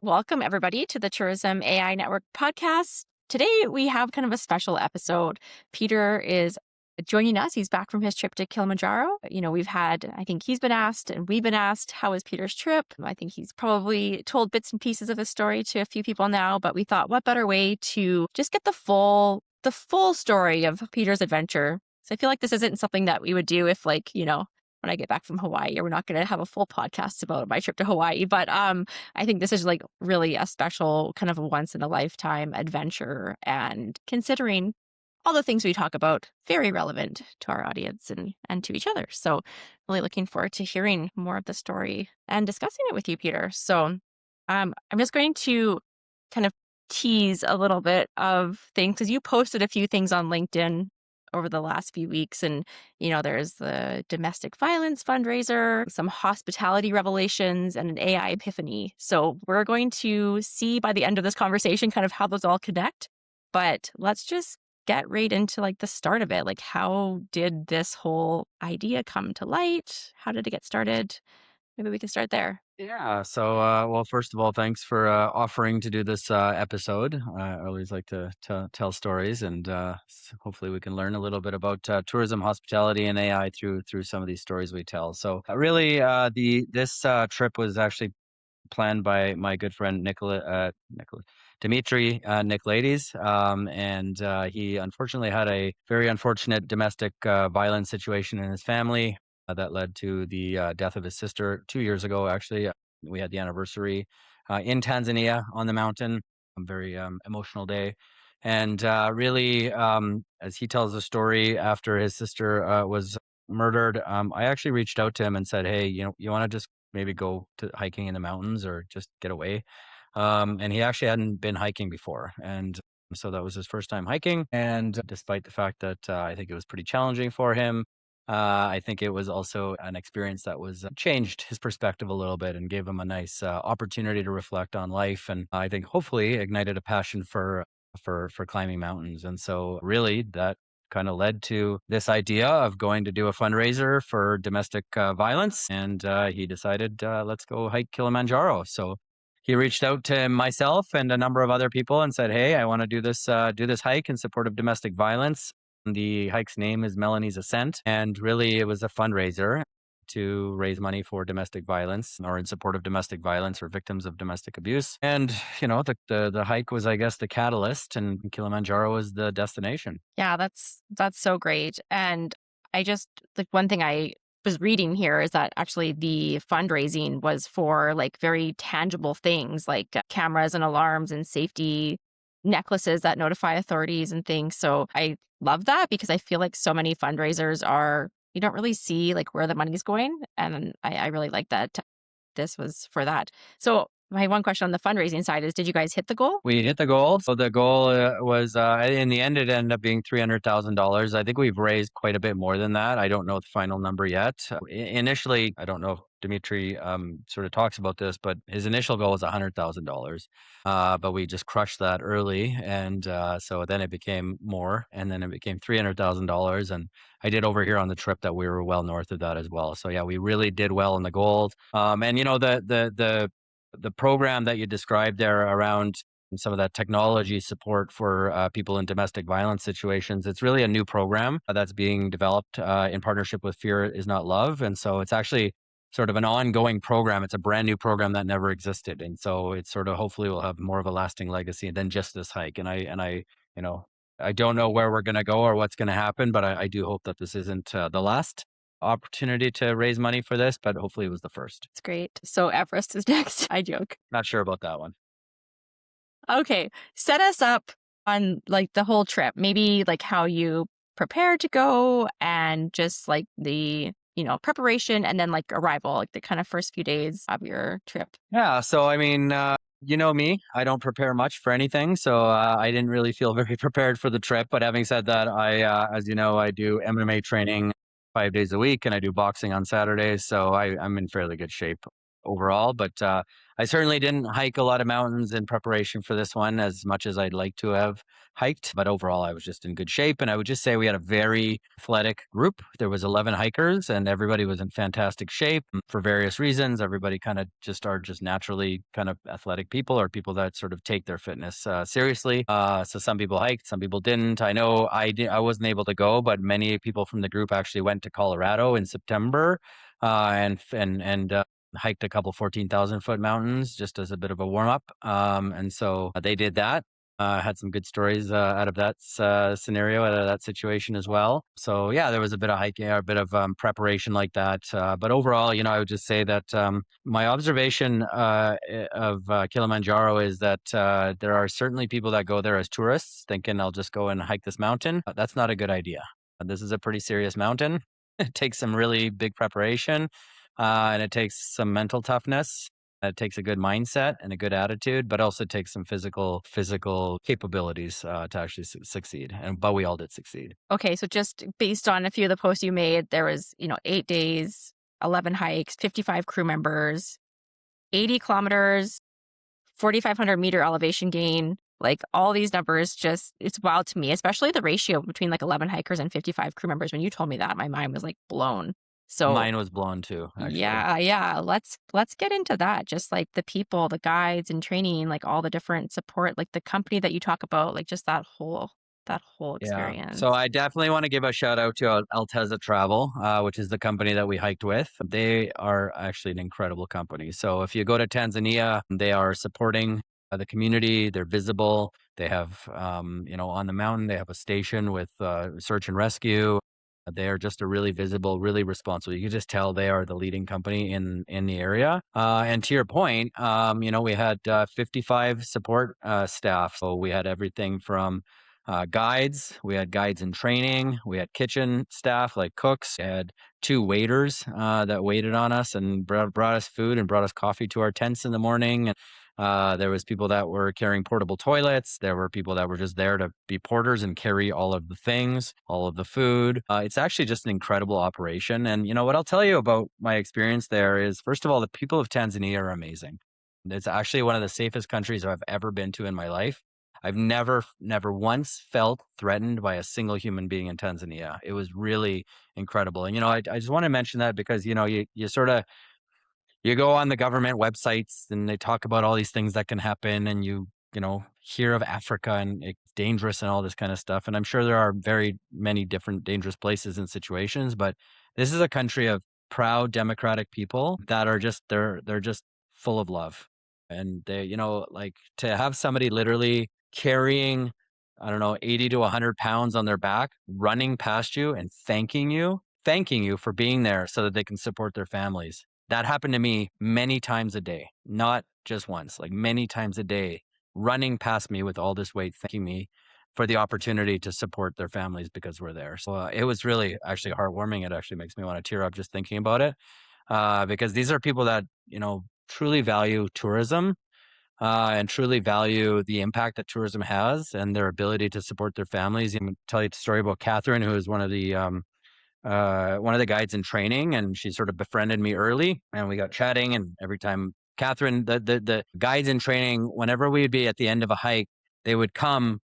Welcome, everybody, to the Tourism AI Network podcast. Today, we have kind of a special episode. Peter is joining us. He's back from his trip to Kilimanjaro. I think he's been asked and we've been asked, how was Peter's trip? I think he's probably told bits and pieces of his story to a few people now, but we thought, what better way to just get the full story of Peter's adventure? So I feel like this isn't something that we would do if when I get back from Hawaii, or we're not going to have a full podcast about my trip to Hawaii, but I think this is like really a special kind of a once in a lifetime adventure, and considering all the things we talk about, very relevant to our audience and to each other. So really looking forward to hearing more of the story and discussing it with you, Peter. So I'm just going to kind of tease a little bit of things because you posted a few things on LinkedIn over the last few weeks. And, there's the domestic violence fundraiser, some hospitality revelations, and an AI epiphany. So we're going to see by the end of this conversation kind of how those all connect. But let's just get right into like the start of it. Like, how did this whole idea come to light? How did it get started? Maybe we can start there. Yeah. Well, first of all, thanks for offering to do this episode. I always like to tell stories, and hopefully, we can learn a little bit about tourism, hospitality, and AI through some of these stories we tell. So, really, the this trip was actually planned by my good friend Nicola Dimitri Nicolaides, and he unfortunately had a very unfortunate domestic violence situation in his family that led to the death of his sister 2 years ago. Actually, we had the anniversary in Tanzania on the mountain. A very emotional day, and really, as he tells the story, after his sister was murdered, I actually reached out to him and said, "Hey, you want to just maybe go to hiking in the mountains or just get away." And he actually hadn't been hiking before, and so that was his first time hiking. And despite the fact that I think it was pretty challenging for him, I think it was also an experience that was changed his perspective a little bit and gave him a nice opportunity to reflect on life, and I think hopefully ignited a passion for climbing mountains. And so really that kind of led to this idea of going to do a fundraiser for domestic violence. And he decided, let's go hike Kilimanjaro. So he reached out to myself and a number of other people and said, "Hey, I want to do this hike in support of domestic violence." The hike's name is Melanie's Ascent, and really it was a fundraiser to raise money for domestic violence or in support of domestic violence or victims of domestic abuse. And the hike was, I guess, the catalyst, and Kilimanjaro was the destination. Yeah, that's so great. And I just like one thing I was reading here is that actually the fundraising was for like very tangible things like cameras and alarms and safety necklaces that notify authorities and things. So I love that because I feel like so many fundraisers are you don't really see like where the money's going. And I really like that this was for that. So my one question on the fundraising side is, did you guys hit the goal? We hit the goal. So the goal was, in the end, it ended up being $300,000. I think we've raised quite a bit more than that. I don't know the final number yet. Initially, I don't know if Dimitri sort of talks about this, but his initial goal was $100,000. But we just crushed that early. And so then it became more, and then it became $300,000. And I did overhear on the trip that we were well north of that as well. So yeah, we really did well in the goal. And the program that you described there around some of that technology support for people in domestic violence situations, it's really a new program that's being developed in partnership with Fear Is Not Love. And so it's actually sort of an ongoing program. It's a brand new program that never existed. And so it's sort of hopefully will have more of a lasting legacy than just this hike. You know, I don't know where we're going to go or what's going to happen, but I do hope that this isn't the last opportunity to raise money for this, but hopefully it was the first. It's great. So Everest is next. I joke. Not sure about that one. Okay. Set us up on like the whole trip. Maybe like how you prepared to go and just like the, preparation and then like arrival, like the kind of first few days of your trip. Yeah. So, I mean, you know me, I don't prepare much for anything. So I didn't really feel very prepared for the trip. But having said that, as you know, I do MMA training 5 days a week and I do boxing on Saturdays. So I'm in fairly good shape. overall. But I certainly didn't hike a lot of mountains in preparation for this one as much as I'd like to have hiked. But overall, I was just in good shape. And I would just say we had a very athletic group. There was 11 hikers and everybody was in fantastic shape for various reasons. Everybody kind of just are just naturally kind of athletic people, or people that sort of take their fitness seriously. So some people hiked, some people didn't. I know I wasn't able to go, but many people from the group actually went to Colorado in September and hiked a couple 14,000-foot mountains just as a bit of a warm up. And so they did that. Had some good stories out of that scenario, out of that situation as well. So yeah, there was a bit of hiking, a bit of preparation like that. But overall, I would just say that my observation of Kilimanjaro is that there are certainly people that go there as tourists, thinking I'll just go and hike this mountain. That's not a good idea. This is a pretty serious mountain. It takes some really big preparation, and it takes some mental toughness. It takes a good mindset and a good attitude, but also takes some physical capabilities to actually succeed. But we all did succeed. Okay, so just based on a few of the posts you made, there was, 8 days, 11 hikes, 55 crew members, 80 kilometers, 4,500-meter elevation gain. Like all these numbers, just it's wild to me, especially the ratio between like 11 hikers and 55 crew members. When you told me that, my mind was like blown. So Mine was blown too, actually. yeah, let's get into that. Just like the people, the guides and training, like all the different support, like the company that you talk about, like just that whole Yeah. So experience. I definitely want to give a shout out to Altezza Travel, which is the company that we hiked with. They are actually an incredible company. So if you go to Tanzania, they are supporting the community. They're visible. They have, on the mountain, they have a station with search and rescue. They are just a really visible, really responsible. You can just tell they are the leading company in the area. And to your point, we had 55 support staff. So we had everything from guides. We had guides in training. We had kitchen staff like cooks. We had two waiters that waited on us and brought us food and brought us coffee to our tents in the morning. And there was people that were carrying portable toilets. There were people that were just there to be porters and carry all of the things, all of the food. It's actually just an incredible operation. And what I'll tell you about my experience there is, first of all, the people of Tanzania are amazing. It's actually one of the safest countries I've ever been to in my life. I've never once felt threatened by a single human being in Tanzania. It was really incredible. And, I just want to mention that because, you sort of, you go on the government websites and they talk about all these things that can happen, and hear of Africa and it's dangerous and all this kind of stuff. And I'm sure there are very many different dangerous places and situations, but this is a country of proud democratic people that are just they're just full of love. And they, like, to have somebody literally carrying, I don't know, 80 to 100 pounds on their back, running past you and thanking you for being there so that they can support their families. That happened to me many times a day, not just once, like many times a day, running past me with all this weight, thanking me for the opportunity to support their families because we're there. So it was really actually heartwarming. It actually makes me want to tear up just thinking about it, because these are people that, truly value tourism, and truly value the impact that tourism has and their ability to support their families. I'm going to tell you a story about Catherine, who is one of the guides in training, and she sort of befriended me early, and we got chatting. And every time Catherine, the guides in training, whenever we'd be at the end of a hike, they would come,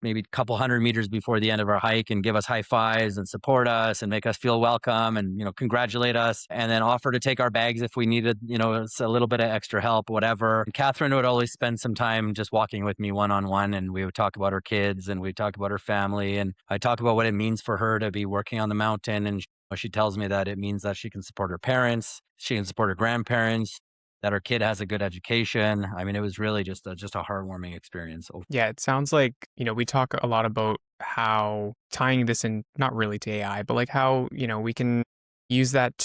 maybe a couple hundred meters before the end of our hike and give us high fives and support us and make us feel welcome and, congratulate us, and then offer to take our bags if we needed, a little bit of extra help, whatever. And Catherine would always spend some time just walking with me one-on-one, and we would talk about her kids and we'd talk about her family. And I talk about what it means for her to be working on the mountain. And she tells me that it means that she can support her parents, she can support her grandparents, that her kid has a good education. I mean, it was really just a heartwarming experience. Yeah, it sounds like, we talk a lot about how tying this in, not really to AI, but like how, we can use that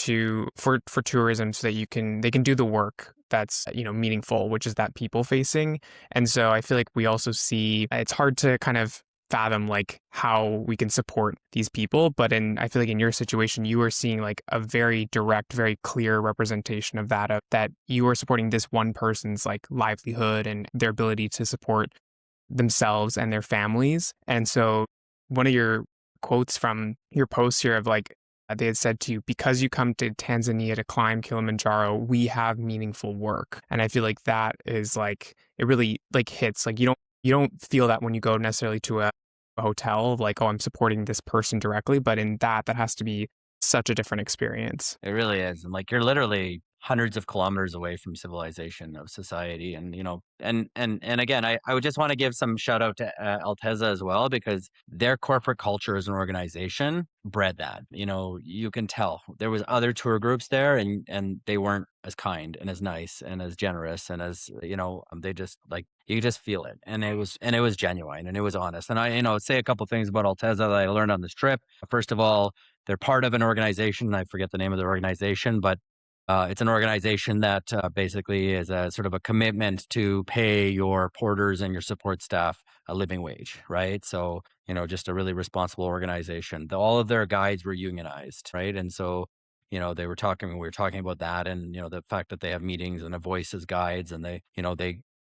for tourism so that they can do the work that's, meaningful, which is that people facing. And so I feel like we also see it's hard to kind of fathom like how we can support these people. But I feel like in your situation, you are seeing like a very direct, very clear representation of that you are supporting this one person's like livelihood and their ability to support themselves and their families. And so one of your quotes from your post here of like, they had said to you, because you come to Tanzania to climb Kilimanjaro, we have meaningful work. And I feel like that is like, it really like hits. Like you don't feel that when you go necessarily to a hotel, like, oh, I'm supporting this person directly. But in that has to be such a different experience. It really is. And like you're literally hundreds of kilometers away from civilization of society. And, and again, I would just want to give some shout out to Altezza as well, because their corporate culture as an organization bred that. You can tell there was other tour groups there, and they weren't as kind and as nice and as generous and as, they just like, you just feel it. And it was genuine and it was honest. And I, say a couple things about Altezza that I learned on this trip. First of all, they're part of an organization. I forget the name of the organization, but it's an organization that basically is a sort of a commitment to pay your porters and your support staff a living wage, right? So, just a really responsible organization. All of their guides were unionized, right? And so, we were talking about that, and, the fact that they have meetings and a voice as guides, and they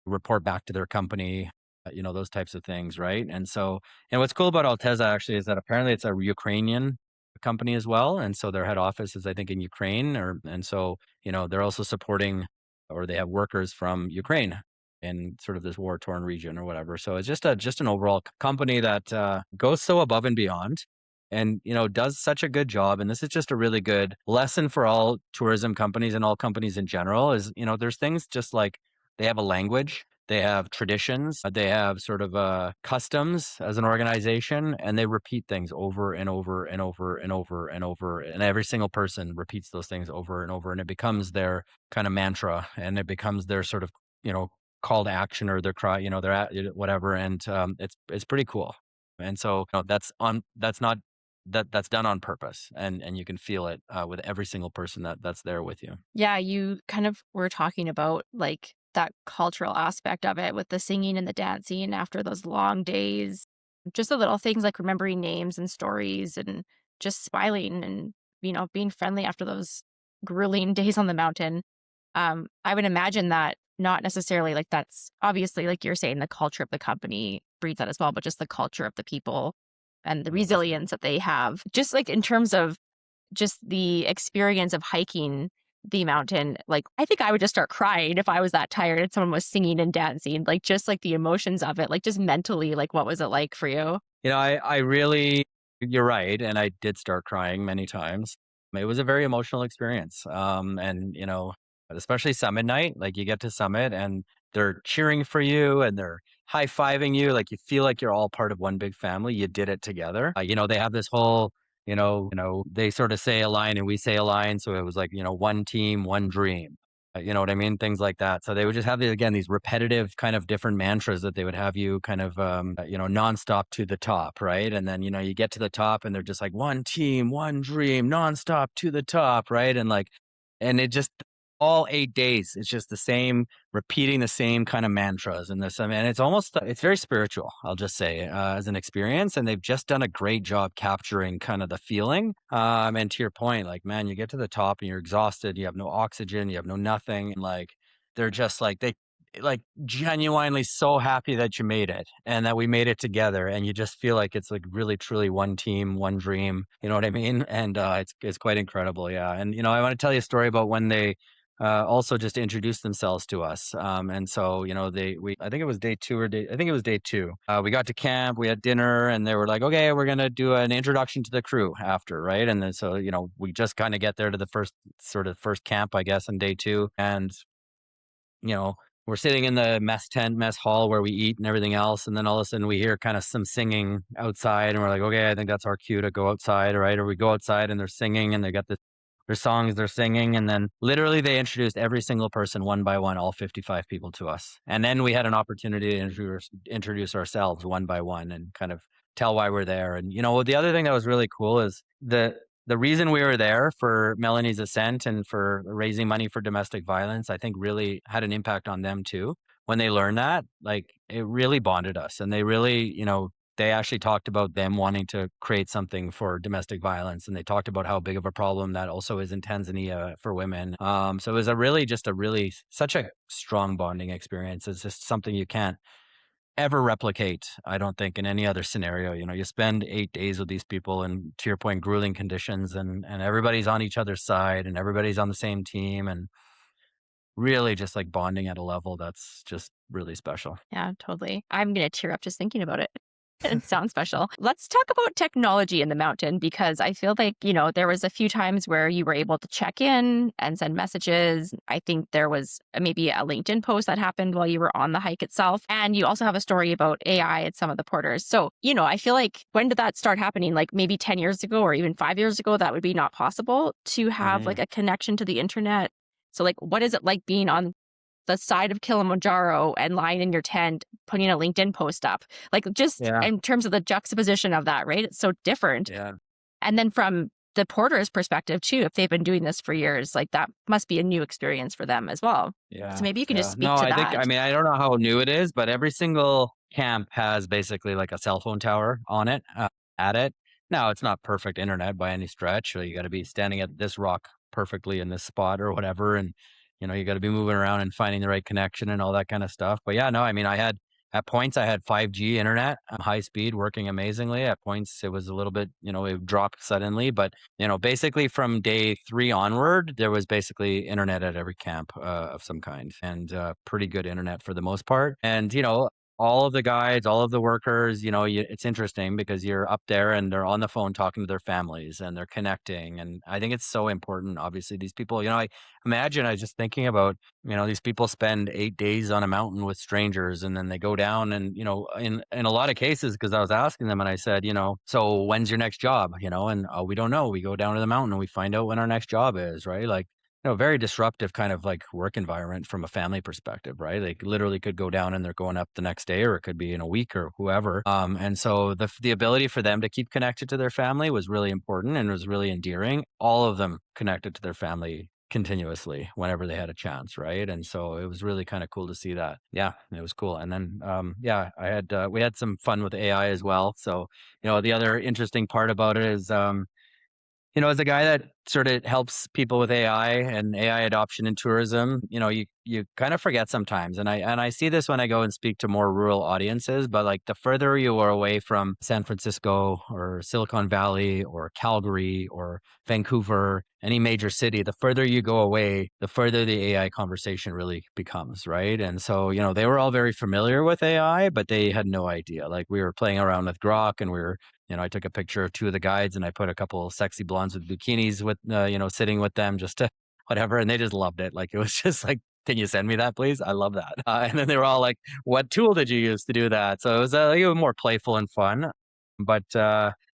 report back to their company, those types of things, right? And so, and what's cool about Altezza actually is that apparently it's a Ukrainian company as well, and so their head office is, I think, in Ukraine, and so they're also supporting, or they have workers from Ukraine in sort of this war-torn region or whatever. So it's just an overall company that goes so above and beyond, and does such a good job. And this is just a really good lesson for all tourism companies and all companies in general. Is there's things just like they have a language. They have traditions, they have sort of customs as an organization, and they repeat things over and over and over and over and over. And every single person repeats those things over and over, and it becomes their kind of mantra, and it becomes their sort of, call to action, or their cry, their whatever. And it's pretty cool. And so that's done on purpose, and you can feel it with every single person that's there with you. Yeah, you kind of were talking about like that cultural aspect of it with the singing and the dancing after those long days. Just the little things like remembering names and stories and just smiling and, being friendly after those grueling days on the mountain. I would imagine that not necessarily like that's obviously, like you're saying, the culture of the company breeds that as well, but just the culture of the people and the resilience that they have. Just like in terms of just the experience of hiking the mountain, like I think I would just start crying if I was that tired and someone was singing and dancing, like just like the emotions of it, like just mentally, like what was it like for you? I really, you're right. And I did start crying many times. It was a very emotional experience. And, especially summit night, like you get to summit and they're cheering for you and they're high fiving you. Like you feel like you're all part of one big family. You did it together. They have this whole, they sort of say a line and we say a line. So it was like, one team, one dream. You know what I mean? Things like that. So they would just have these repetitive kind of different mantras that they would have you kind of, nonstop to the top, right? And then, you get to the top and they're just like one team, one dream, nonstop to the top, right? And like, and it just all 8 days, it's just the same, repeating the same kind of mantras and this. I mean, it's very spiritual, I'll just say, as an experience. And they've just done a great job capturing kind of the feeling. And to your point, like, man, you get to the top and you're exhausted, you have no oxygen, you have no nothing. And like, they're just like, they like genuinely so happy that you made it and that we made it together. And you just feel like it's like really, truly one team, one dream. You know what I mean? And it's quite incredible. Yeah. And, I want to tell you a story about when they, also just introduced themselves to us. And so, I think it was day two. We got to camp, we had dinner, and they were like, okay, we're going to do an introduction to the crew after, right? And then, so, we just kind of get there to the first camp, I guess, on day two. And, we're sitting in the mess hall where we eat and everything else. And then all of a sudden we hear kind of some singing outside and we're like, okay, I think that's our cue to go outside, right? Or we go outside and they're singing and they got their songs they're singing. And then literally they introduced every single person one by one, all 55 people to us. And then we had an opportunity to introduce ourselves one by one and kind of tell why we're there. And, the other thing that was really cool is the reason we were there for Melanie's Ascent and for raising money for domestic violence, I think really had an impact on them too. When they learned that, like it really bonded us, and they really, they actually talked about them wanting to create something for domestic violence, and they talked about how big of a problem that also is in Tanzania for women. So it was such a strong bonding experience. It's just something you can't ever replicate, I don't think, in any other scenario. You spend 8 days with these people and, to your point, grueling conditions, and everybody's on each other's side and everybody's on the same team, and really just like bonding at a level that's just really special. Yeah, totally. I'm going to tear up just thinking about it. It sounds special. Let's talk about technology in the mountain because I feel like, there was a few times where you were able to check in and send messages. I think there was maybe a LinkedIn post that happened while you were on the hike itself. And you also have a story about AI at some of the porters. So, I feel like when did that start happening? Like maybe 10 years ago or even 5 years ago, that would be not possible to have like a connection to the internet. So like, what is it like being on the side of Kilimanjaro and lying in your tent, putting a LinkedIn post up, like just Yeah. in terms of the juxtaposition of that, right? It's so different. Yeah. And then from the porter's perspective too, if they've been doing this for years, like that must be a new experience for them as well. Yeah. So maybe you can just speak No, to I think, that. I don't know how new it is, but every single camp has basically like a cell phone tower on it, at it. Now, it's not perfect internet by any stretch. So you got to be standing at this rock perfectly in this spot or whatever. And, you got to be moving around and finding the right connection and all that kind of stuff. But yeah, no, at points I had 5G internet, high speed, working amazingly. At points it was a little bit, it would drop suddenly, but basically from day 3 onward, there was basically internet at every camp of some kind, and pretty good internet for the most part. And all of the guides, all of the workers, it's interesting because you're up there and they're on the phone talking to their families and they're connecting. And I think it's so important. Obviously, these people, I was just thinking about, these people spend 8 days on a mountain with strangers, and then they go down and, in a lot of cases, because I was asking them and I said, so when's your next job? And we don't know. We go down to the mountain and we find out when our next job is, right? Like, very disruptive kind of like work environment from a family perspective, right? Like literally could go down and they're going up the next day, or it could be in a week or whoever. And so the ability for them to keep connected to their family was really important and was really endearing. All of them connected to their family continuously whenever they had a chance, right? And so it was really kind of cool to see that. Yeah, it was cool. And then we had some fun with AI as well. So the other interesting part about it is as a guy that sort of helps people with AI and AI adoption in tourism, you kind of forget sometimes. And I see this when I go and speak to more rural audiences, but like the further you are away from San Francisco or Silicon Valley or Calgary or Vancouver, any major city, the further you go away, the further the AI conversation really becomes, right? And so, they were all very familiar with AI, but they had no idea. Like we were playing around with Grok, and we were I took a picture of 2 of the guides and I put a couple of sexy blondes with bikinis with, sitting with them just to whatever. And they just loved it. Like, it was just like, can you send me that, please? I love that. And then they were all like, what tool did you use to do that? So it was more playful and fun. But,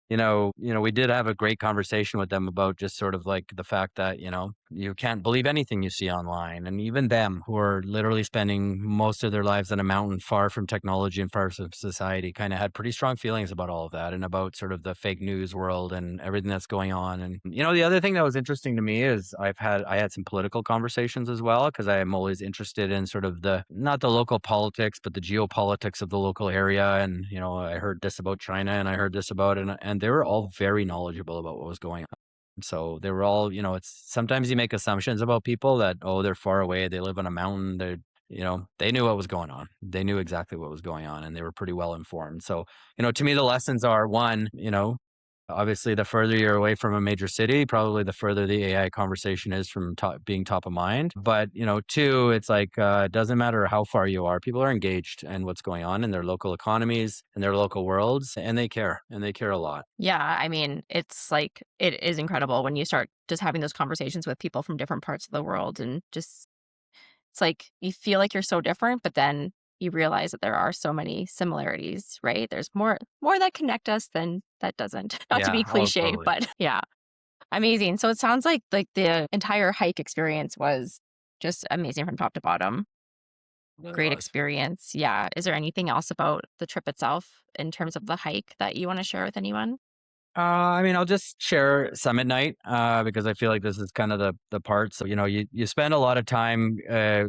we did have a great conversation with them about just sort of like the fact that, you can't believe anything you see online. And even them, who are literally spending most of their lives on a mountain far from technology and far from society, kind of had pretty strong feelings about all of that and about sort of the fake news world and everything that's going on. And, the other thing that was interesting to me is I had some political conversations as well, because I am always interested in sort of not the local politics, but the geopolitics of the local area. And, I heard this about China and I heard this about it, and they were all very knowledgeable about what was going on. So they were all, it's sometimes you make assumptions about people that, oh, they're far away, they live on a mountain, they knew what was going on. They knew exactly what was going on, and they were pretty well informed. So, to me, the lessons are, one, obviously the further you're away from a major city, probably the further the AI conversation is from being top of mind. But, two, it's like, it doesn't matter how far you are, people are engaged in what's going on in their local economies and their local worlds, and they care a lot. Yeah, I mean, it's like it is incredible when you start just having those conversations with people from different parts of the world, and just it's like you feel like you're so different, but then you realize that there are so many similarities, right? There's more that connect us than that doesn't. Not to Yeah. be Oh, cliche, totally. but yeah, amazing. So it sounds like the entire hike experience was just amazing from top to bottom. Really Great was. experience. Yeah. Is there anything else about the trip itself in terms of the hike that you want to share with anyone? I'll just share summit night because I feel like this is kind of the part. So, you spend a lot of time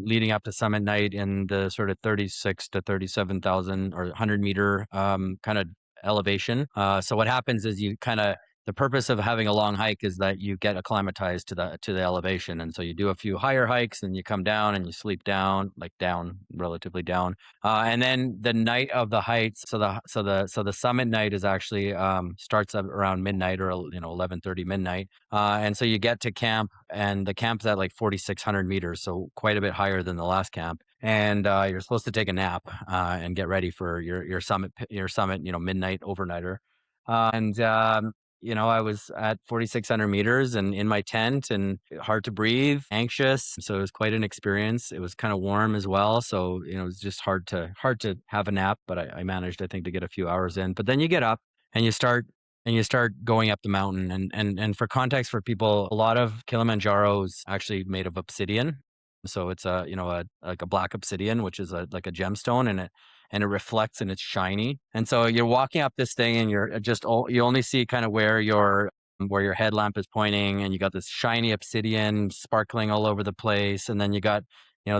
leading up to summit night in the sort of 36 to 37,000 or 100 meter kind of elevation. So what happens is you kind of the purpose of having a long hike is that you get acclimatized to the elevation. And so you do a few higher hikes and you come down and you sleep down, like down, relatively down. And then the night of the heights, so the summit night is actually starts up around midnight, or 11:30 midnight. And so you get to camp, and the camp's at like 4,600 meters, so quite a bit higher than the last camp. And you're supposed to take a nap and get ready for your summit, midnight overnighter. And I was at 4,600 meters and in my tent, and hard to breathe, anxious. So it was quite an experience. It was kind of warm as well. So, it was just hard to have a nap, but I managed, I think, to get a few hours in. But then you get up and you start going up the mountain. And for context for people, a lot of Kilimanjaro is actually made of obsidian. So it's like a black obsidian, which is like a gemstone, and it reflects and it's shiny. And so you're walking up this thing and you only see kind of where your headlamp is pointing, and you got this shiny obsidian sparkling all over the place. And then you got,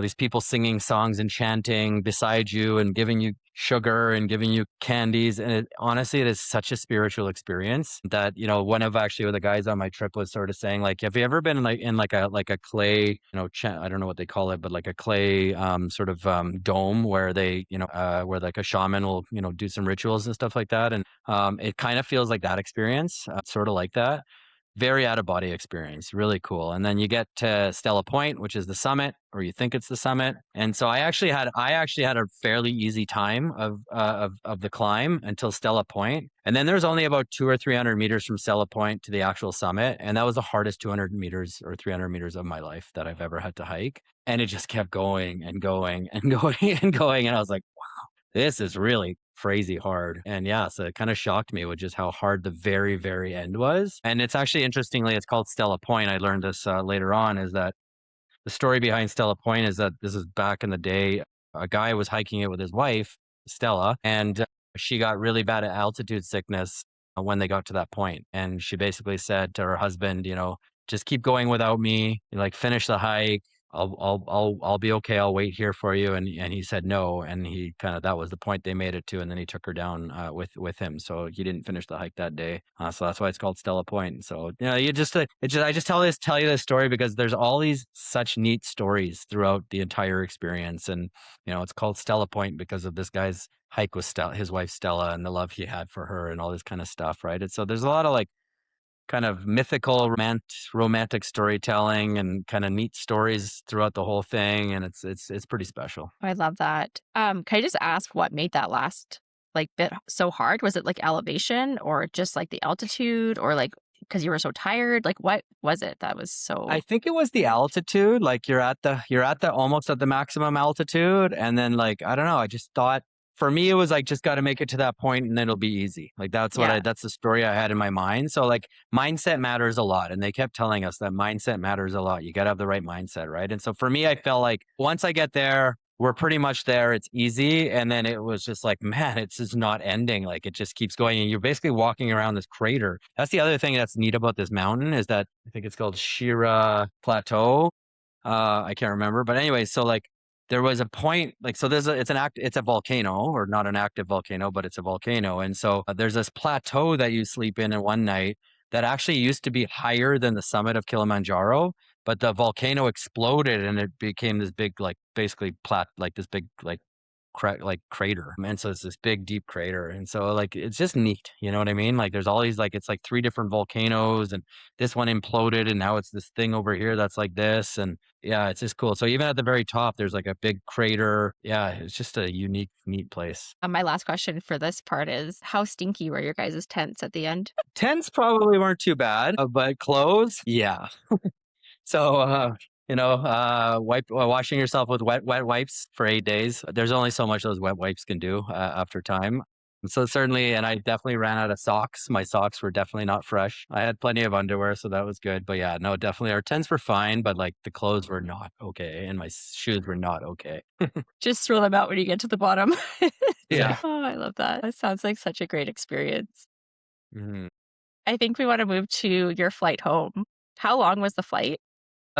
these people singing songs and chanting beside you and giving you sugar and giving you candies. And honestly, it is such a spiritual experience that, one of the guys on my trip was sort of saying, like, have you ever been in a clay, I don't know what they call it, but like a clay sort of dome where they, where like a shaman will, do some rituals and stuff like that. And it kind of feels like that experience, sort of like that. Very out of body experience, really cool. And then you get to Stella Point, which is the summit, or you think it's the summit. And so I actually had a fairly easy time of the climb until Stella Point. And then there's only about 200 or 300 meters from Stella Point to the actual summit. And that was the hardest 200 meters or 300 meters of my life that I've ever had to hike. And it just kept going and going and going and going. And I was like, this is really crazy hard. And yeah, so it kind of shocked me with just how hard the very, very end was. And it's actually, interestingly, it's called Stella Point. I learned this later on, is that the story behind Stella Point is that this is back in the day. A guy was hiking it with his wife, Stella, and she got really bad at altitude sickness when they got to that point. And she basically said to her husband, just keep going without me, like finish the hike. I'll be okay. I'll wait here for you. And he said no. And he that was the point they made it to. And then he took her down with him. So he didn't finish the hike that day. So that's why it's called Stella Point. So, I just tell you this story because there's all these such neat stories throughout the entire experience. And, it's called Stella Point because of this guy's hike with his wife, Stella, and the love he had for her and all this kind of stuff. Right. And so there's a lot of kind of mythical romantic storytelling and kind of neat stories throughout the whole thing, and it's pretty special. I love that. Can I just ask what made that last bit so hard? Was it like elevation, or just like the altitude, or like because you were so tired? Like, what was it that was so? I think it was the altitude. Like you're at the almost at the maximum altitude, and then I don't know, I just thought, for me, it was like, just got to make it to that point and then it'll be easy. Like that's the story I had in my mind. So mindset matters a lot. And they kept telling us that mindset matters a lot. You got to have the right mindset, right? And so for me, I felt like once I get there, we're pretty much there. It's easy. And then it was just like, man, it's just not ending. Like it just keeps going. And you're basically walking around this crater. That's the other thing that's neat about this mountain, is that I think it's called Shira Plateau. I can't remember. But anyway, so there was a point, so it's a volcano, or not an active volcano, but it's a volcano. And so there's this plateau that you sleep in one night that actually used to be higher than the summit of Kilimanjaro, but the volcano exploded and it became this big, basically this big, crater. And so it's this big, deep crater. And so it's just neat. You know what I mean? There's all these, it's 3 different volcanoes, and this one imploded and now it's this thing over here that's like this. And yeah, it's just cool. So even at the very top, there's a big crater. Yeah, it's just a unique, neat place. My last question for this part is, how stinky were your guys' tents at the end? Tents probably weren't too bad, but clothes, yeah. So, washing yourself with wet wipes for 8 days. There's only so much those wet wipes can do after time. So certainly, and I definitely ran out of socks. My socks were definitely not fresh. I had plenty of underwear, so that was good. But yeah, no, definitely our tents were fine, but the clothes were not okay, and my shoes were not okay. Just throw them out when you get to the bottom. Yeah. Oh, I love that. That sounds like such a great experience. Mm-hmm. I think we want to move to your flight home. How long was the flight?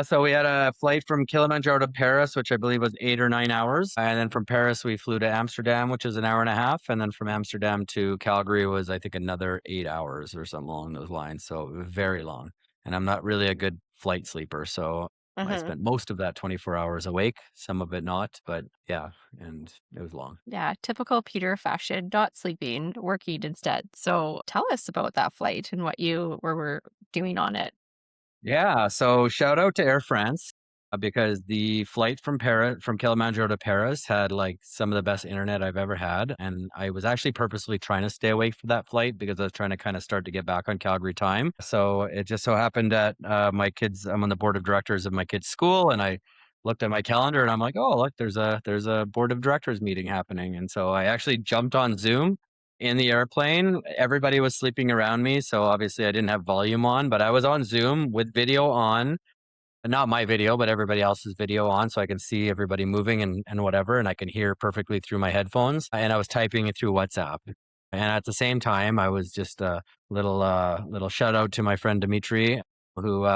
So we had a flight from Kilimanjaro to Paris, which I believe was 8 or 9 hours. And then from Paris, we flew to Amsterdam, which is an hour and a half. And then from Amsterdam to Calgary was, I think, another 8 hours or something along those lines. So very long. And I'm not really a good flight sleeper. So I Mhm. spent most of that 24 hours awake, some of it not. But yeah, and it was long. Yeah, typical Peter fashion, not sleeping, working instead. So tell us about that flight and what you were doing on it. Yeah, so shout out to Air France because the flight from Kilimanjaro to Paris had like some of the best internet I've ever had, and I was actually purposely trying to stay awake for that flight because I was trying to kind of start to get back on Calgary time. So it just so happened that my kids, I'm on the board of directors of my kids' school, and I looked at my calendar and I'm like, oh look, there's a board of directors meeting happening, and so I actually jumped on Zoom in the airplane. Everybody was sleeping around me, so obviously I didn't have volume on, but I was on Zoom with video on, not my video, but everybody else's video on, so I can see everybody moving and whatever, and I can hear perfectly through my headphones. And I was typing it through WhatsApp. And at the same time, I was just a little shout out to my friend Dimitri, who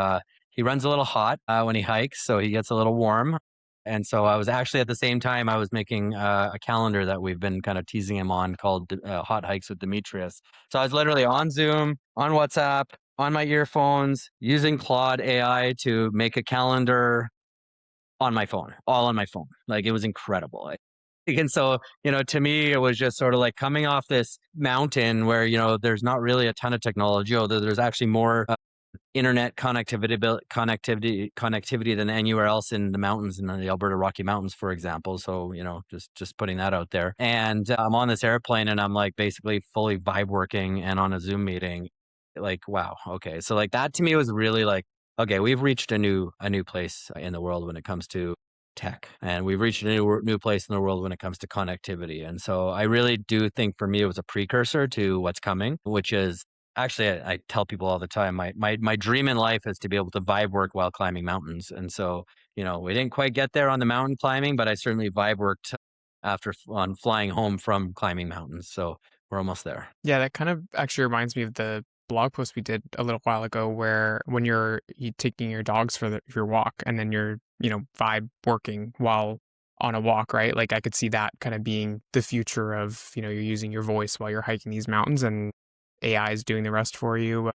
he runs a little hot when he hikes, so he gets a little warm. And so I was actually at the same time I was making a calendar that we've been kind of teasing him on called Hot Hikes with Demetrius. So I was literally on Zoom, on WhatsApp, on my earphones, using Claude AI to make a calendar on my phone, all on my phone. Like it was incredible. And so, to me, it was just sort of like coming off this mountain where, there's not really a ton of technology, although there's actually more internet connectivity than anywhere else in the mountains in the Alberta Rocky Mountains, for example. So, just putting that out there. And I'm on this airplane and I'm like basically fully vibe working and on a Zoom meeting. Like, wow, okay. So like that to me was really like, okay, we've reached a new place in the world when it comes to tech, and we've reached a new place in the world when it comes to connectivity. And so I really do think for me it was a precursor to what's coming, which is actually, I tell people all the time, my dream in life is to be able to vibe work while climbing mountains. And so, we didn't quite get there on the mountain climbing, but I certainly vibe worked on flying home from climbing mountains. So we're almost there. Yeah, that kind of actually reminds me of the blog post we did a little while ago where when you taking your dogs for your walk and then you're, vibe working while on a walk, right? Like I could see that kind of being the future of, you're using your voice while you're hiking these mountains and AI is doing the rest for you,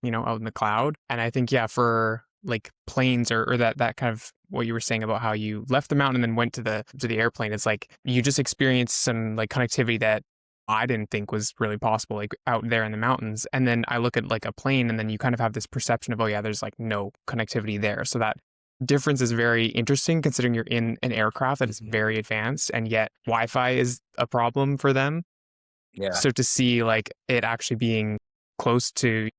out in the cloud. And I think, yeah, for like planes or that kind of what you were saying about how you left the mountain and then went to the airplane, it's like you just experienced some like connectivity that I didn't think was really possible, like out there in the mountains. And then I look at like a plane and then you kind of have this perception of, oh yeah, there's like no connectivity there. So that difference is very interesting considering you're in an aircraft that is very advanced and yet Wi-Fi is a problem for them. Yeah. So to see like it actually being close to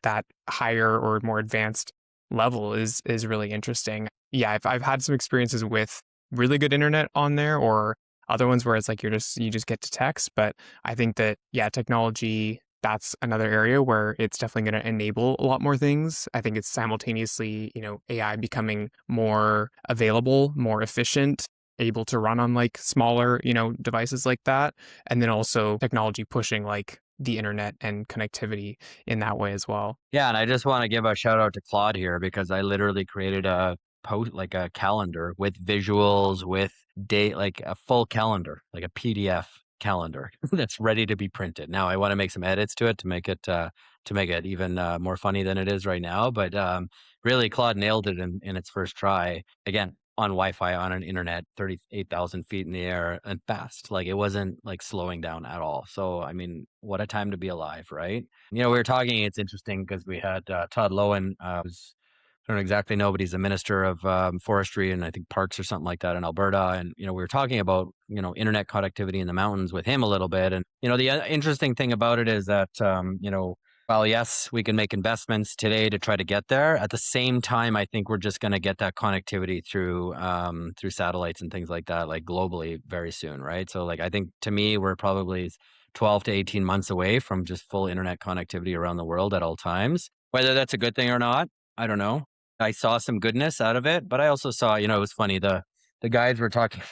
that higher or more advanced level is really interesting. Yeah, I've had some experiences with really good internet on there or other ones where it's like you just get to text, but I think that yeah, technology, that's another area where it's definitely going to enable a lot more things. I think it's simultaneously, AI becoming more available, more efficient, able to run on like smaller, devices like that. And then also technology pushing like the internet and connectivity in that way as well. Yeah, and I just want to give a shout out to Claude here because I literally created a post like a calendar with visuals, with date, like a full calendar, like a PDF calendar that's ready to be printed. Now I want to make some edits to it to make it even more funny than it is right now. But really, Claude nailed it in its first try. Again, on Wi-Fi on an internet 38,000 feet in the air and fast. Like it wasn't like slowing down at all. So I mean, what a time to be alive, right? We were talking, it's interesting because we had Todd Lowen, who's, I don't exactly know, but he's a minister of forestry and I think parks or something like that in Alberta. And, we were talking about, internet connectivity in the mountains with him a little bit. And, the interesting thing about it is that, while yes, we can make investments today to try to get there, at the same time, I think we're just going to get that connectivity through satellites and things like that, like globally very soon, right? So like, I think to me, we're probably 12 to 18 months away from just full internet connectivity around the world at all times. Whether that's a good thing or not, I don't know. I saw some goodness out of it, but I also saw, it was funny. The guys were talking,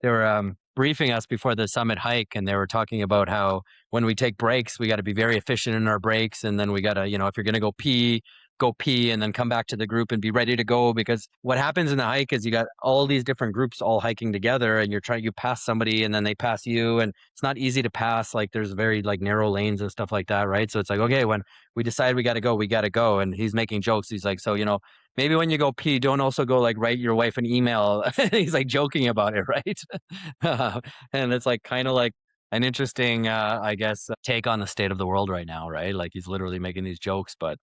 they were briefing us before the summit hike, and they were talking about how when we take breaks, we got to be very efficient in our breaks. And then we got to, if you're going to go pee, go pee and then come back to the group and be ready to go. Because what happens in the hike is you got all these different groups all hiking together, and you pass somebody and then they pass you, and it's not easy to pass. Like there's very like narrow lanes and stuff like that, right? So it's like, okay, when we decide we got to go, we got to go. And he's making jokes. He's like, so, maybe when you go pee, don't also go like write your wife an email. He's like joking about it, right? And it's like kind of like an interesting, I guess, take on the state of the world right now, right? Like he's literally making these jokes, but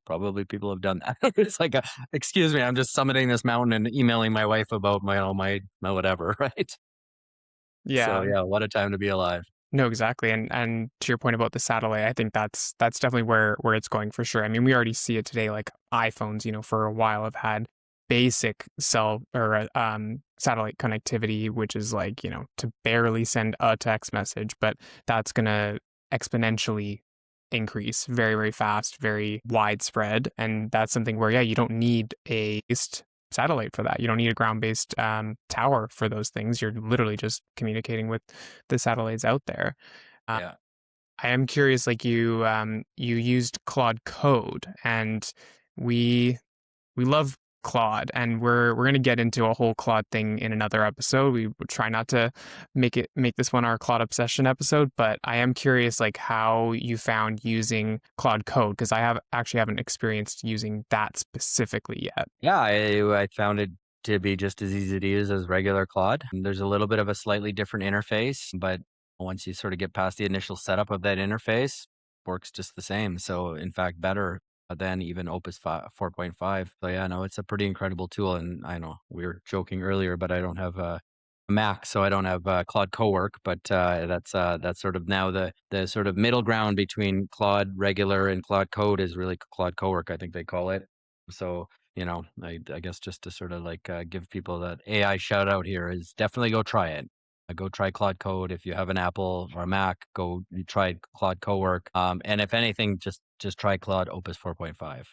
probably people have done that. It's like, excuse me, I'm just summiting this mountain and emailing my wife about my whatever, right? So Yeah. yeah, what a time to be alive. No, exactly. And to your point about the satellite, I think that's definitely where it's going for sure. I mean, we already see it today, like iPhones, for a while have had basic cell or satellite connectivity, which is like, to barely send a text message, but that's gonna exponentially increase very, very fast, very widespread. And that's something where, yeah, you don't need a satellite for that. You don't need a ground-based tower for those things. You're literally just communicating with the satellites out there. Uh, Yeah. I am curious, like you used Claude Code, and we love Claude, and we're gonna get into a whole Claude thing in another episode. We would try not to make this one our Claude obsession episode, but I am curious, like how you found using Claude Code, because I haven't experienced using that specifically yet. Yeah, I found it to be just as easy to use as regular Claude. There's a little bit of a slightly different interface, but once you sort of get past the initial setup of that interface, works just the same. So in fact, better than even Opus 4.5. So yeah, no, it's a pretty incredible tool. And I know we were joking earlier, but I don't have a Mac, so I don't have Claude Cowork, but that's sort of now the sort of middle ground between Claude regular and Claude Code is really Claude Cowork, I think they call it. So I guess just to sort of like give people that AI shout out here is definitely go try it. Go try Claude Code if you have an Apple or a Mac. Go you try Claude Cowork, and if anything, just try Claude Opus 4.5,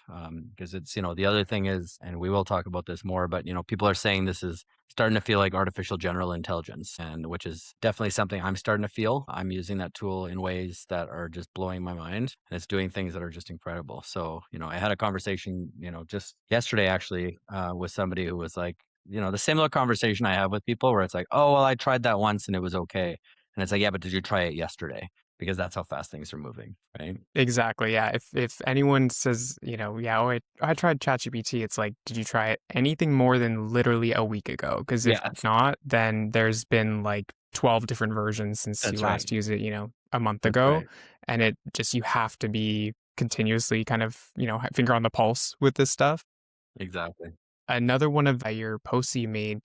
because it's the other thing is, and we will talk about this more, but people are saying this is starting to feel like artificial general intelligence, and which is definitely something I'm starting to feel. I'm using that tool in ways that are just blowing my mind, and it's doing things that are just incredible. So, I had a conversation, just yesterday actually, with somebody who was like, the similar conversation I have with people where it's like, oh, well, I tried that once and it was okay. And it's like, yeah, but did you try it yesterday? Because that's how fast things are moving, right? Exactly. Yeah. If anyone says, yeah, oh, I tried ChatGPT, it's like, did you try it anything more than literally a week ago? Because if Yeah, not, then there's been like 12 different versions since you that's right. last used it, a month That's ago. right. And you have to be continuously kind of, finger on the pulse with this stuff. Exactly. Another one of your posts you made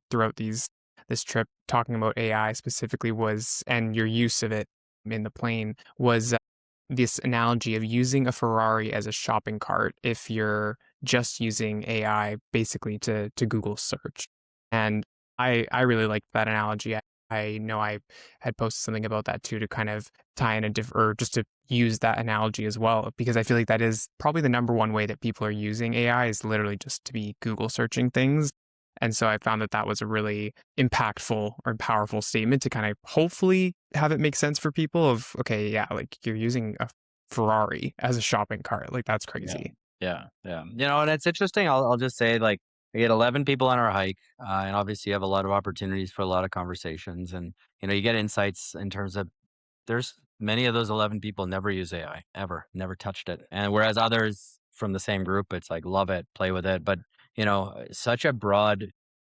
throughout this trip talking about AI specifically was, and your use of it in the plane was this analogy of using a Ferrari as a shopping cart if you're just using AI basically to Google search. And I really liked that analogy. I know I had posted something about that too, to kind of tie in or just to use that analogy as well, because I feel like that is probably the number one way that people are using AI is literally just to be Google searching things. And so I found that was a really impactful or powerful statement to kind of hopefully have it make sense for people of, okay, yeah, like you're using a Ferrari as a shopping cart. Like that's Yeah. crazy. Yeah. Yeah. And it's interesting. I'll just say, like, we had 11 people on our hike, and obviously you have a lot of opportunities for a lot of conversations, and you get insights in terms of there's many of those 11 people never use AI ever, never touched it. And whereas others from the same group, it's like, love it, play with it. But, such a broad,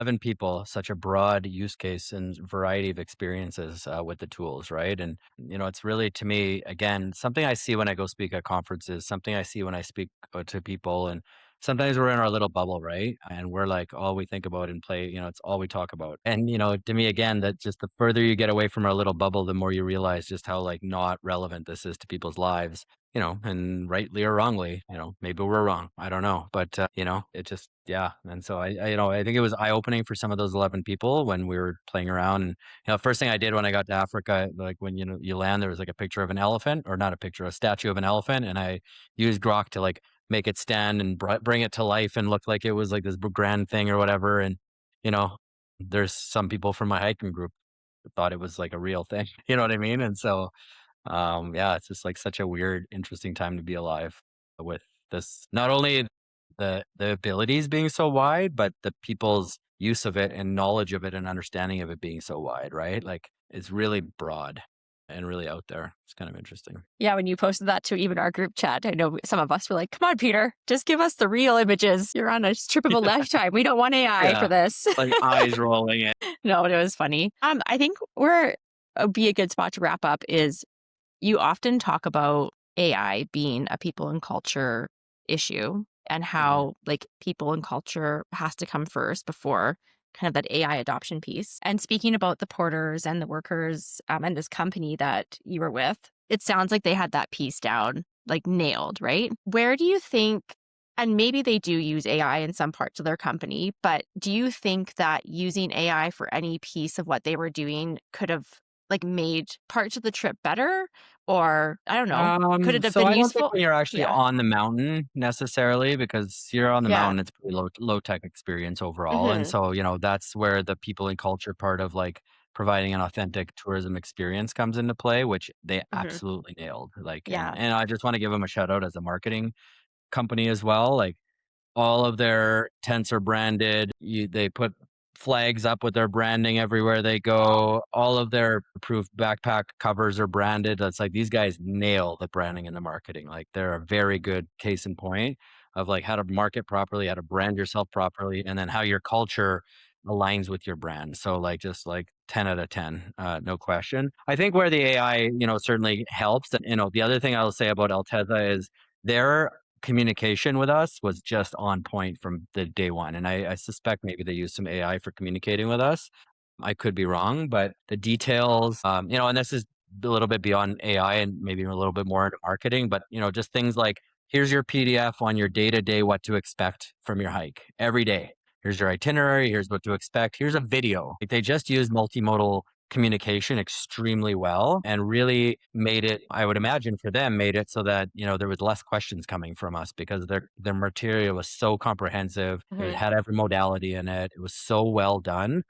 11 people, such a broad use case and variety of experiences with the tools, right? And, it's really, to me, again, something I see when I go speak at conferences, something I see when I speak to people. And sometimes we're in our little bubble, right? And we're like, all we think about and play, it's all we talk about. And, to me, again, that just the further you get away from our little bubble, the more you realize just how like not relevant this is to people's lives, and rightly or wrongly, maybe we're wrong. I don't know. But, it just, yeah. And so I think it was eye opening for some of those 11 people when we were playing around. And, first thing I did when I got to Africa, like when, you land, there was like a picture of an elephant, or not a picture, a statue of an elephant. And I used Grok to like make it stand and bring it to life and look like it was like this grand thing or whatever. And, you know, there's some people from my hiking group that thought it was like a real thing. You know what I mean? And so, yeah, it's just like such a weird, interesting time to be alive with this, not only the abilities being so wide, but the people's use of it and knowledge of it and understanding of it being so wide, right? Like it's really broad and really out there. It's kind of interesting. Yeah, when you posted that to even our group chat, I know some of us were like, come on, Peter, just give us the real images. You're on a trip of a lifetime. We don't want AI for Yeah. this. Like eyes rolling in. No, it was funny. I think be a good spot to wrap up is you often talk about AI being a people and culture issue and how like people and culture has to come first before kind of that AI adoption piece. And speaking about the porters and the workers and this company that you were with, it sounds like they had that piece down, like nailed, right? Where do you think, and maybe they do use AI in some parts of their company, but do you think that using AI for any piece of what they were doing could have like made parts of the trip better? Or I don't know, could it have So been I don't think useful? when you're actually Yeah. on the mountain necessarily, because you're on the Yeah. mountain, it's pretty low tech experience overall. And Hmm. so, that's where the people and culture part of like providing an authentic tourism experience comes into play, which they Hmm. absolutely nailed. Like, and Yeah. and I just want to give them a shout out as a marketing company as well. Like all of their tents are branded. They put flags up with their branding everywhere they go. All of their approved backpack covers are branded. That's like these guys nail the branding and the marketing. Like they're a very good case in point of like how to market properly, how to brand yourself properly, and then how your culture aligns with your brand. So like just like 10 out of 10, no question. I think where the AI, certainly helps. And the other thing I'll say about Altezza is their communication with us was just on point from the day one. And I suspect maybe they use some AI for communicating with us. I could be wrong, but the details, and this is a little bit beyond AI and maybe a little bit more into marketing, but just things like here's your PDF on your day to day, what to expect from your hike every day. Here's your itinerary. Here's what to expect. Here's a video. Like they just use multimodal communication extremely well and really made it, I would imagine for them, made it so that, there was less questions coming from us because their material was so comprehensive. It Hmm. had every modality in it. It was so well done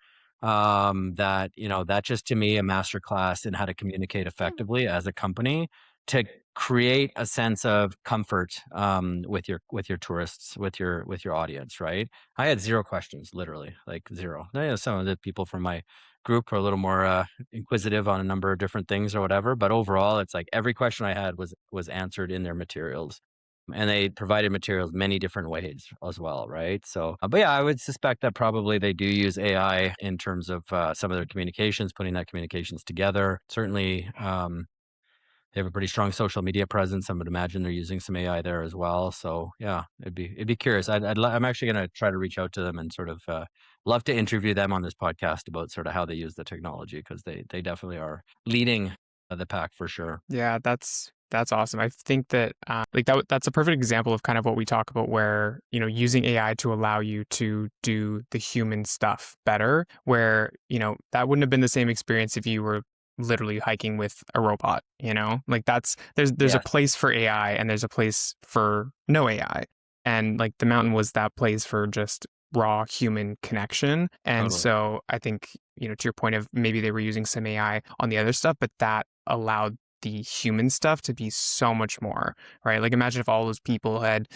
that, that just to me, a masterclass in how to communicate effectively as a company to create a sense of comfort with your tourists, with your audience, right? I had zero questions, literally, like zero. Some of the people from my group are a little more inquisitive on a number of different things or whatever, but overall it's like every question I had was answered in their materials, and they provided materials many different ways as well, right? So but yeah, I would suspect that probably they do use AI in terms of some of their communications, putting that communications together. Certainly they have a pretty strong social media presence. I would imagine they're using some AI there as well. So yeah, it'd be curious. I'm actually going to try to reach out to them and sort of love to interview them on this podcast about sort of how they use the technology, because they definitely are leading the pack for sure. Yeah, that's awesome. I think that that's a perfect example of kind of what we talk about, where using AI to allow you to do the human stuff better. Where that wouldn't have been the same experience if you were literally hiking with a robot. Like there's a Yes, place for AI and there's a place for no AI, and like the mountain was that place for just raw human connection. And totally. so I think to your point of maybe they were using some AI on the other stuff, but that allowed the human stuff to be so much more, right? Like imagine if all those people had,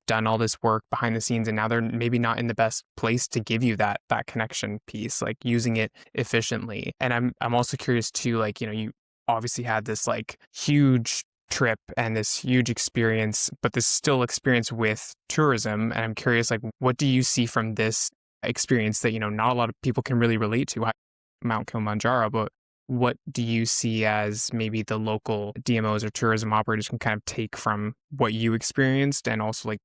done all this work behind the scenes and now they're maybe not in the best place to give you that connection piece, like using it efficiently. And I'm also curious too, like, you obviously had this like huge trip and this huge experience, but this still experience with tourism. And I'm curious, like, what do you see from this experience that, not a lot of people can really relate to, Mount Kilimanjaro, but what do you see as maybe the local DMOs or tourism operators can kind of take from what you experienced, and also like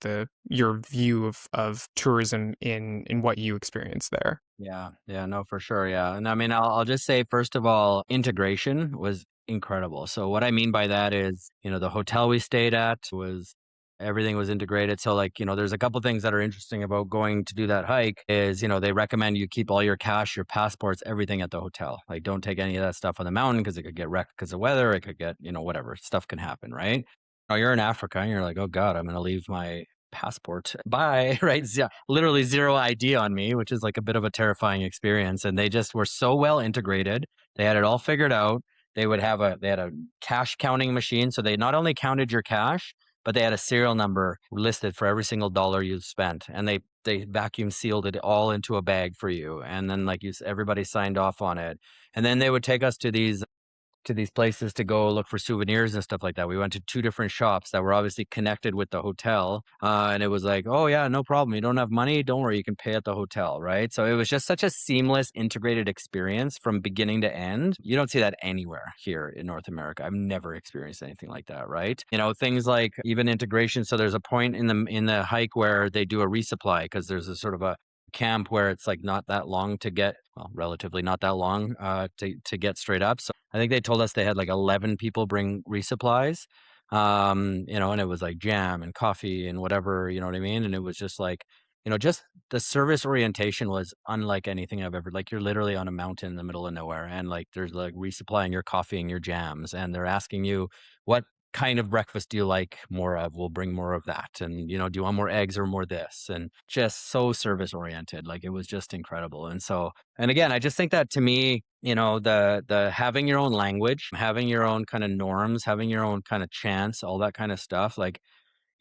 your view of tourism in what you experienced there? Yeah, yeah, no, for sure. Yeah. And I mean, I'll just say, first of all, integration was incredible. So what I mean by that is, the hotel we stayed at was everything was integrated. So like, there's a couple things that are interesting about going to do that hike is, they recommend you keep all your cash, your passports, everything at the hotel. Like don't take any of that stuff on the mountain because it could get wrecked because of weather. It could get, whatever stuff can happen, right? Now you're in Africa and you're like, oh God, I'm going to leave my passport. Bye. Right. Literally zero ID on me, which is like a bit of a terrifying experience. And they just were so well integrated. They had it all figured out. They had a cash counting machine. So they not only counted your cash, but they had a serial number listed for every single dollar you spent, and they vacuum sealed it all into a bag for you, and then like everybody signed off on it, and then they would take us to these places to go look for souvenirs and stuff like that. We went to 2 different shops that were obviously connected with the hotel. And it was like, oh yeah, no problem. You don't have money? Don't worry, you can pay at the hotel, right? So it was just such a seamless, integrated experience from beginning to end. You don't see that anywhere here in North America. I've never experienced anything like that, right? Things like even integration. So there's a point in the hike where they do a resupply because there's a sort of a camp where it's like not that long to get, well, relatively not that long to get straight up. So I think they told us they had like 11 people bring resupplies, and it was like jam and coffee and whatever, you know what I mean? And it was just like, just the service orientation was unlike anything I've ever, like you're literally on a mountain in the middle of nowhere and like there's like resupplying your coffee and your jams and they're asking you what kind of breakfast do you like more of? We'll bring more of that. And, do you want more eggs or more this? And just so service oriented. Like it was just incredible. And again, I just think that to me, the having your own language, having your own kind of norms, having your own kind of chance, all that kind of stuff, like,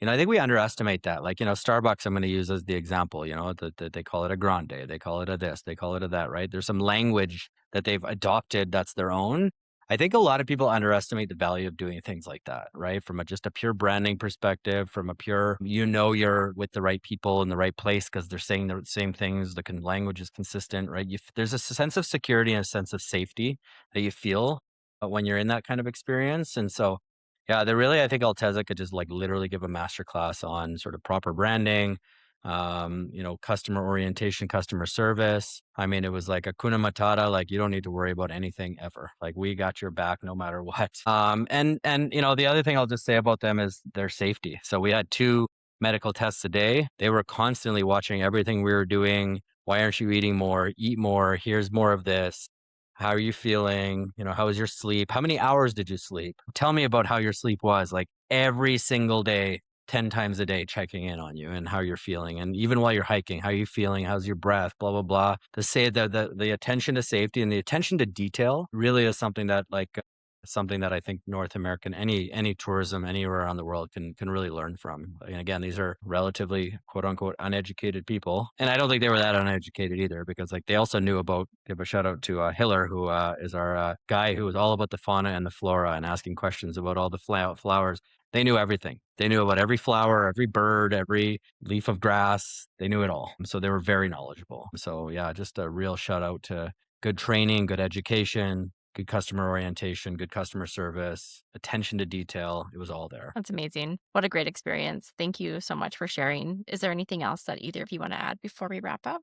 I think we underestimate that. Like, Starbucks, I'm going to use as the example, they call it a grande, they call it a this, they call it a that, right? There's some language that they've adopted that's their own. I think a lot of people underestimate the value of doing things like that, right? From just a pure branding perspective, from a pure, you're with the right people in the right place because they're saying the same things, the language is consistent, right? There's a sense of security and a sense of safety that you feel when you're in that kind of experience. And so, yeah, I think Altezza could just like literally give a masterclass on sort of proper branding, customer orientation, customer service. I mean, it was like Hakuna Matata, like you don't need to worry about anything ever. Like we got your back no matter what. And the other thing I'll just say about them is their safety. So we had 2 medical tests a day. They were constantly watching everything we were doing. Why aren't you eating more? Eat more. Here's more of this. How are you feeling? How was your sleep? How many hours did you sleep? Tell me about how your sleep was. Like every single day, 10 times a day, checking in on you and how you're feeling. And even while you're hiking, how are you feeling? How's your breath? Blah, blah, blah. To say that the attention to safety and the attention to detail really is something that I think North American, any tourism anywhere around the world can really learn from. And again, these are relatively quote unquote uneducated people. And I don't think they were that uneducated either because like they also knew about, give a shout out to Hiller, who is our guy who was all about the fauna and the flora and asking questions about all the flowers. They knew everything. They knew about every flower, every bird, every leaf of grass. They knew it all. So they were very knowledgeable. So yeah, just a real shout out to good training, good education, good customer orientation, good customer service, attention to detail. It was all there. That's amazing. What a great experience. Thank you so much for sharing. Is there anything else that either of you want to add before we wrap up?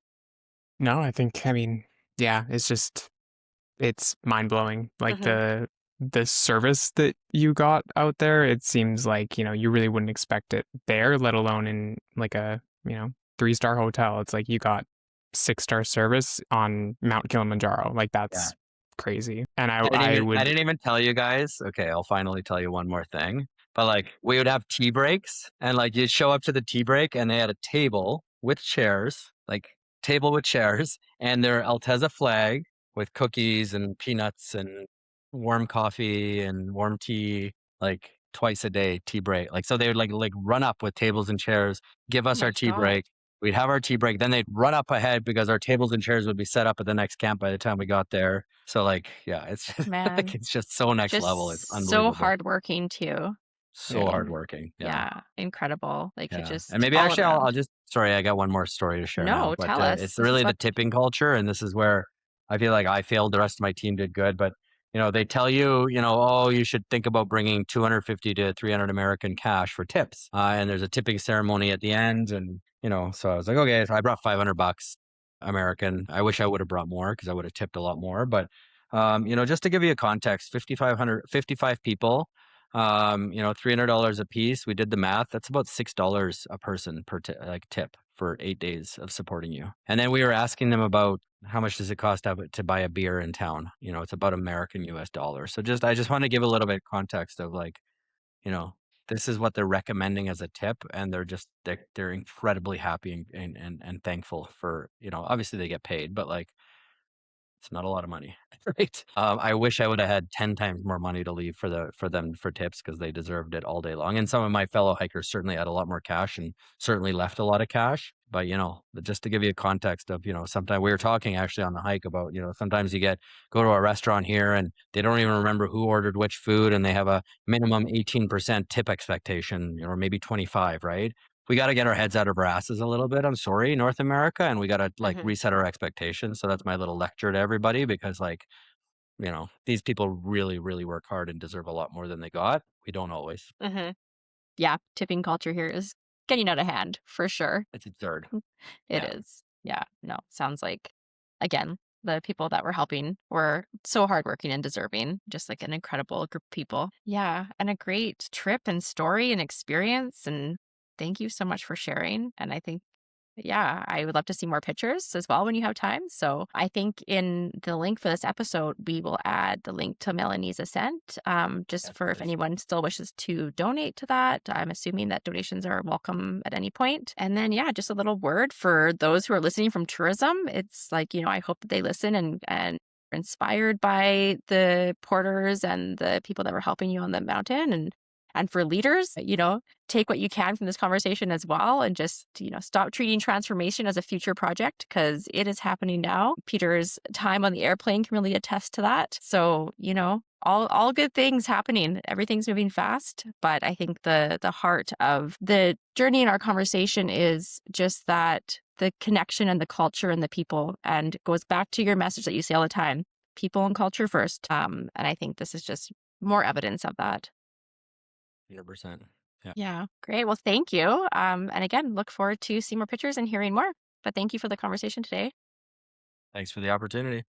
No, I mean, yeah, it's mind blowing. Like Mhm. the service that you got out there, it seems like, you really wouldn't expect it there, let alone in like a, 3-star hotel. It's like you got 6-star service on Mount Kilimanjaro. Like Yeah. that's crazy. And I I didn't would, even tell you guys. Okay, I'll finally tell you one more thing. But like we would have tea breaks and like you'd show up to the tea break and they had a table with chairs, like table with chairs and their Altezza flag with cookies and peanuts and warm coffee and warm tea, like twice a day tea break. Like so they would like run up with tables and chairs, give Oh us our my tea God, break. We'd have our tea break, then they'd run up ahead because our tables and chairs would be set up at the next camp by the time we got there. So like, yeah, it's just like man. it's just so next level. It's Just so unbelievable. hardworking too. I So yeah. mean, hardworking. Yeah. yeah, incredible. Like it Yeah. And just maybe all actually around. I'll just sorry, I got one more story to share now, No, but tell us. it's This is really the what tipping culture. And this is where I feel like I failed. The rest of my team did good, but they tell you, oh, you should think about bringing 250 to 300 American cash for tips. And there's a tipping ceremony at the end. And, so I was like, okay, so I brought $500 American. I wish I would have brought more because I would have tipped a lot more. But, just to give you a context, 55 people, $300 a piece. We did the math. That's about $6 a person per tip for 8 days of supporting you. And then we were asking them about how much does it cost to buy a beer in town? It's about American US dollars. So I just want to give a little bit of context of like, you know, this is what they're recommending as a tip. And they're incredibly happy and thankful for, obviously they get paid, but like It's not a lot of money, right? I wish I would have had 10 times more money to leave for them for tips because they deserved it all day long. And some of my fellow hikers certainly had a lot more cash and certainly left a lot of cash. But just to give you a context of, sometimes we were talking actually on the hike about, sometimes go to a restaurant here and they don't even remember who ordered which food and they have a minimum 18% tip expectation, or maybe 25, right? We got to get our heads out of our asses a little bit. I'm sorry, North America, and we got to reset our expectations. So that's my little lecture to everybody because these people really, really work hard and deserve a lot more than they got. We don't always. Yeah, tipping culture here is getting out of hand for sure. It's absurd. It Yeah. is. Yeah, no, sounds like, again, the people that we're helping were so hardworking and deserving, just like an incredible group of people. Yeah, and a great trip and story and experience. And thank you so much for sharing. And I think, yeah, I would love to see more pictures as well when you have time. So I think in the link for this episode, we will add the link to Melanie's Ascent, just Yes, for if please. anyone still wishes to donate to that. I'm assuming that donations are welcome at any point. And then, yeah, just a little word for those who are listening from tourism. It's like, I hope that they listen and are inspired by the porters and the people that were helping you on the mountain. And for leaders, take what you can from this conversation as well and just, stop treating transformation as a future project because it is happening now. Peter's time on the airplane can really attest to that. So, all good things happening. Everything's moving fast. But I think the heart of the journey in our conversation is just that the connection and the culture and the people, and it goes back to your message that you say all the time, people and culture first. And I think this is just more evidence of that. 100%. Yeah. Yeah, great. Well, thank you. And again, look forward to seeing more pictures and hearing more. But thank you for the conversation today. Thanks for the opportunity.